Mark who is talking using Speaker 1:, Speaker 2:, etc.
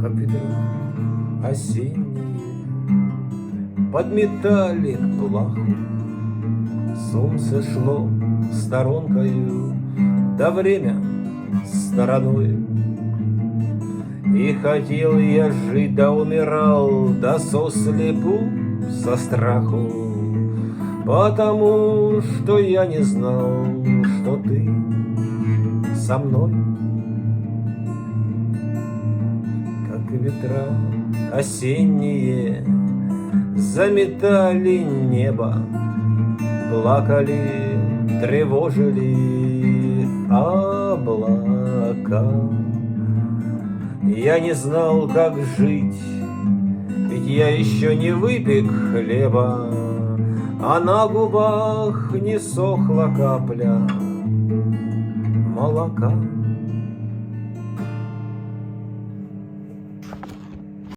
Speaker 1: как ветра осенние, подметали плаху. Солнце шло сторонкою, да время стороной. И хотел я жить, да умирал, да сослепу со страху, потому что я не знал, что ты со мной. Как ветра осенние заметали небо, плакали, тревожили облака. Я не знал, как жить, ведь я еще не выпек хлеба, а на губах не сохла капля молока.